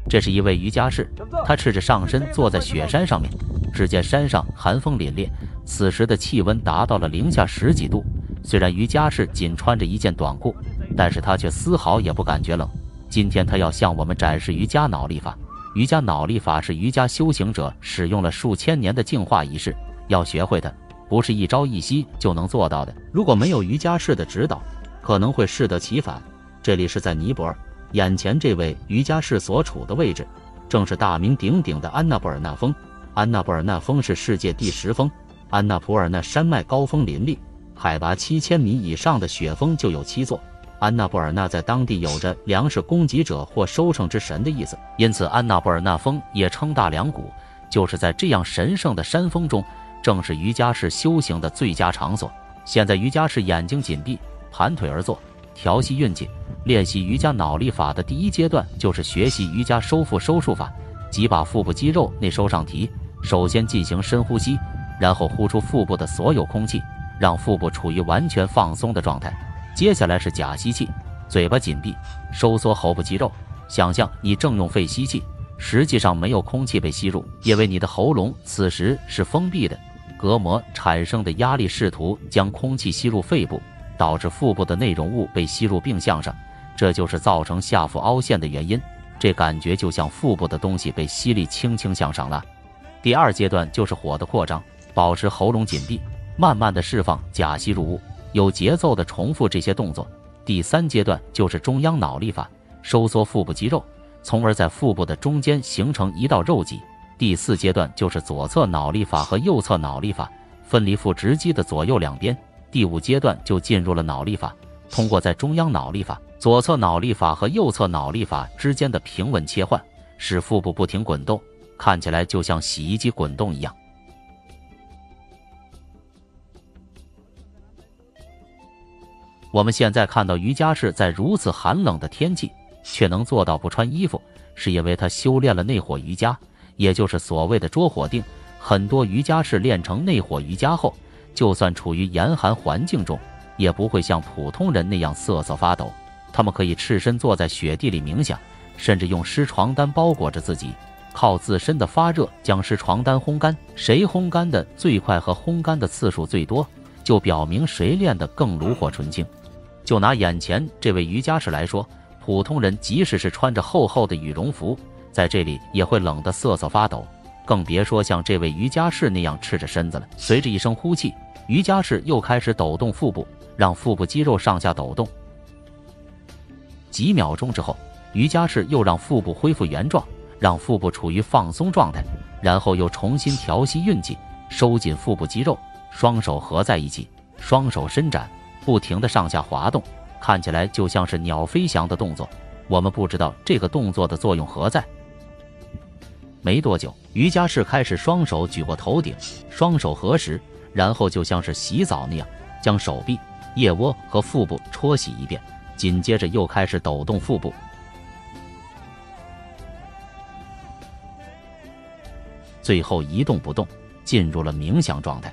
这是一位瑜伽士，他赤着上身坐在雪山上面，只见山上寒风凛冽，此时的气温达到了零下10几度。虽然瑜伽士仅穿着一件短裤，但是他却丝毫也不感觉冷。今天他要向我们展示瑜伽脑力法。瑜伽脑力法是瑜伽修行者使用了数千年的净化仪式，要学会它，不是一朝一夕就能做到的。如果没有瑜伽士的指导，可能会适得其反。这里是在尼泊尔，眼前这位瑜伽士所处的位置，正是大名鼎鼎的安纳布尔纳峰。安纳布尔纳峰是世界第10峰，安纳普尔纳山脉高峰林立，海拔7000米以上的雪峰就有7座。安纳布尔纳在当地有着粮食供给者或收成之神的意思，因此安纳布尔纳峰也称大梁谷。就是在这样神圣的山峰中，正是瑜伽士修行的最佳场所。现在瑜伽士眼睛紧闭，盘腿而坐，调息运气。练习瑜伽脑力法的第一阶段就是学习瑜伽收腹收束法，即把腹部肌肉内收上提。首先进行深呼吸，然后呼出腹部的所有空气，让腹部处于完全放松的状态。接下来是假吸气，嘴巴紧闭，收缩喉部肌肉，想象你正用肺吸气，实际上没有空气被吸入，因为你的喉咙此时是封闭的，隔膜产生的压力试图将空气吸入肺部，导致腹部的内容物被吸入并向上，这就是造成下腹凹陷的原因。这感觉就像腹部的东西被吸力轻轻向上拉。第二阶段就是火的扩张，保持喉咙紧闭，慢慢的释放假吸入物，有节奏的重复这些动作。第三阶段就是中央脑力法，收缩腹部肌肉，从而在腹部的中间形成一道肉脊。第四阶段就是左侧脑力法和右侧脑力法，分离腹直肌的左右两边。第五阶段就进入了脑力法，通过在中央脑力法、左侧脑力法和右侧脑力法之间的平稳切换，使腹部不停滚动，看起来就像洗衣机滚动一样。我们现在看到瑜伽士在如此寒冷的天气却能做到不穿衣服，是因为他修炼了内火瑜伽，也就是所谓的捉火定。很多瑜伽士练成内火瑜伽后，就算处于严寒环境中，也不会像普通人那样瑟瑟发抖。他们可以赤身坐在雪地里冥想，甚至用湿床单包裹着自己，靠自身的发热将湿床单烘干。谁烘干的最快和烘干的次数最多，就表明谁练得更炉火纯青。就拿眼前这位瑜伽士来说，普通人即使是穿着厚厚的羽绒服，在这里也会冷得瑟瑟发抖，更别说像这位瑜伽士那样赤着身子了。随着一声呼气，瑜伽士又开始抖动腹部，让腹部肌肉上下抖动。几秒钟之后，瑜伽士又让腹部恢复原状，让腹部处于放松状态，然后又重新调息运气，收紧腹部肌肉，双手合在一起，双手伸展，不停地上下滑动，看起来就像是鸟飞翔的动作。我们不知道这个动作的作用何在。没多久，瑜伽士开始双手举过头顶，双手合十，然后就像是洗澡那样，将手臂、腋窝和腹部搓洗一遍，紧接着又开始抖动腹部。最后一动不动，进入了冥想状态。